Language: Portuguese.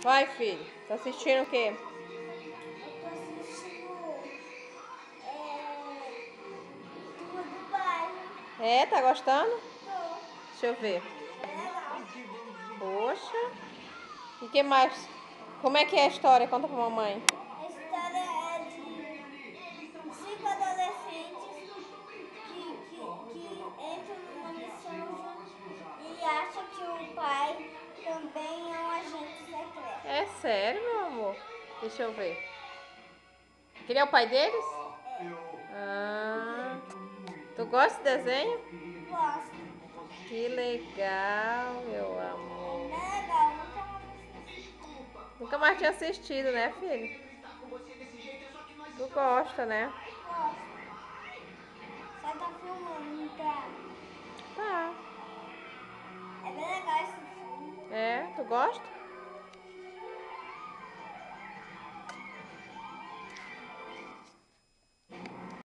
Vai, filho. Tá assistindo o quê? Eu tô assistindo Turma do Bairro. É, tá gostando? Tô. Deixa eu ver. É legal. Poxa. E que mais? Como é que é a história? Conta pra mamãe. A história é de 5 adolescentes que entram numa missão e acham que o pai também é um agente secreto. É sério, meu amor? Deixa eu ver. Ele é o pai deles? Ah. Tu gosta de desenho? Gosto. Que legal, meu É amor. bem legal. Nunca mais assisti. Nunca mais tinha assistido, né, filho? Tu gosta, né? Gosto. Só tá filmando, não tá? Tá. É bem legal esse filme. É, tu gosta?